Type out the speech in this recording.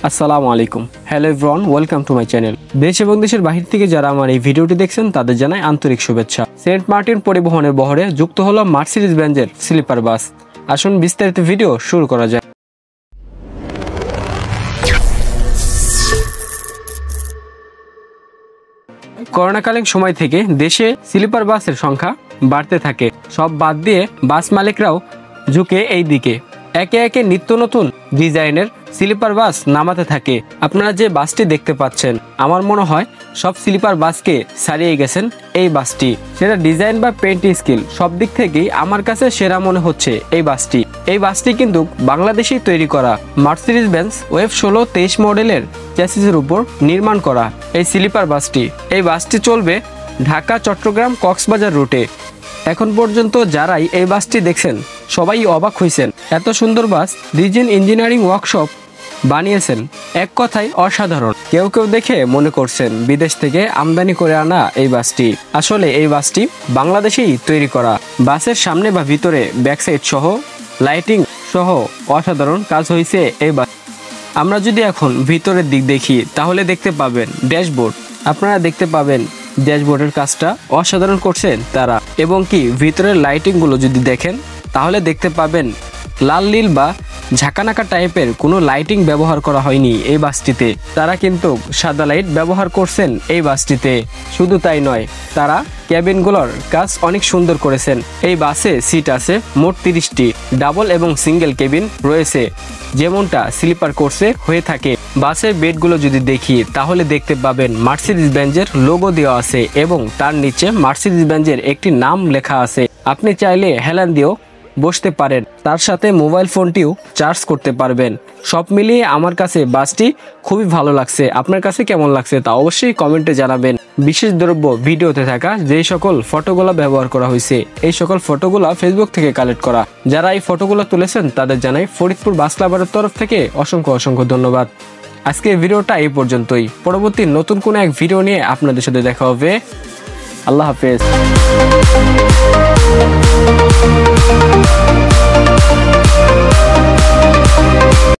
আসসালামু আলাইকুম। Hello everyone, welcome to my channel. দেশ এবং দেশের বাহির থেকে যারা আমার এই ভিডিওটি দেখছেন তাদের জানাই আন্তরিক শুভেচ্ছা। সেন্ট মার্টিন পরিবহনের বহরে যুক্ত হলো মার্সিডিজ বেঞ্জের স্লিপার বাস। আসুন বিস্তারিত ভিডিও শুরু করা যাক। করোনাকালীন সময় থেকে দেশে স্লিপার বাসের সংখ্যা বাড়তে থাকে। সব বাদ দিয়ে বাস মালিকরাও ঝুঁকে এই দিকে। একে একে নিত্য নতুন ডিজাইনের স্লিপার বাস নামাতে থাকে। আপনারা যে বাসটি দেখতে পাচ্ছেন, আমার মনে হয় সব স্লিপার বাসকে ছাড়িয়ে গেছেন এই বাসটি। সেটা ডিজাইন বা পেইন্টিং স্কিল সব দিক থেকেই আমার কাছে সেরা মনে হচ্ছে এই বাসটি। এই বাসটি কিন্তু বাংলাদেশেই তৈরি করা মার্সিডিজ বেঞ্জ ওয়েভ 16-23 মডেলের চ্যাসিসের উপর নির্মাণ করা এই স্লিপার বাসটি। এই বাসটি চলবে ঢাকা, চট্টগ্রাম, কক্সবাজার রুটে। এখন পর্যন্ত যারাই এই বাসটি দেখছেন সবাই অবাক হয়েছেন। এত সুন্দর বাস রিজেন ইঞ্জিনিয়ারিং ওয়ার্কশপ বানিয়েছেন। এক কথায় অসাধারণ। কেউ কেউ দেখে মনে করছেন বিদেশ থেকে আমদানি করে আনা এই বাসটি। আসলে এই বাসটি বাংলাদেশেই তৈরি করা। বাসের সামনে বা ভিতরে ব্যাকসাইড সহ লাইটিং সহ অসাধারণ কাজ হয়েছে এই বাস। আমরা যদি এখন ভিতরের দিক দেখি তাহলে দেখতে পাবেন ড্যাশবোর্ড। আপনারা দেখতে পাবেন ড্যাশবোর্ডের কাজটা অসাধারণ করছেন তারা। এবং কি ভিতরের লাইটিংগুলো যদি দেখেন তাহলে দেখতে পাবেন লাল নীল বা ঝাঁকানাকা টাইপের কোনো লাইটিং ব্যবহার করা হয়নি এই বাসটিতে। তারা কিন্তু সাদা লাইট ব্যবহার করছেন এই বাসটিতে। শুধু তাই নয়, তারা ক্যাবিনগুলোর কাজ অনেক সুন্দর করেছেন। এই বাসে সিট আছে মোট 30টি। ডাবল এবং সিঙ্গেল কেবিন রয়েছে, যেমনটা স্লিপার কোর্সে হয়ে থাকে। বাসের বেডগুলো যদি দেখি তাহলে দেখতে পাবেন মার্সিডিজ বেঞ্জের লোগো দেওয়া আছে এবং তার নিচে মার্সিডিজ বেঞ্জের একটি নাম লেখা আছে। আপনি চাইলে হেলান দিয়েও বসতে পারেন, তার সাথে মোবাইল ফোনটিও চার্জ করতে পারবেন। সব মিলিয়ে আমার কাছে বাসটি খুবই ভালো লাগছে। আপনার কাছে কেমন লাগছে তা অবশ্যই কমেন্টে জানাবেন। বিশেষ দ্রব্য ভিডিওতে থাকা যেই সকল ফটোগুলো ব্যবহার করা হয়েছে, এই সকল ফটোগুলো ফেসবুক থেকে কালেক্ট করা। যারা এই ফটোগুলো তুলেছেন তাদের জানাই ফরিদপুর বাস ক্লাবের তরফ থেকে অসংখ্য অসংখ্য ধন্যবাদ। আজকে ভিডিওটা এই পর্যন্তই। পরবর্তী নতুন কোনো এক ভিডিও নিয়ে আপনাদের সাথে দেখা হবে। আল্লাহ হাফেজ।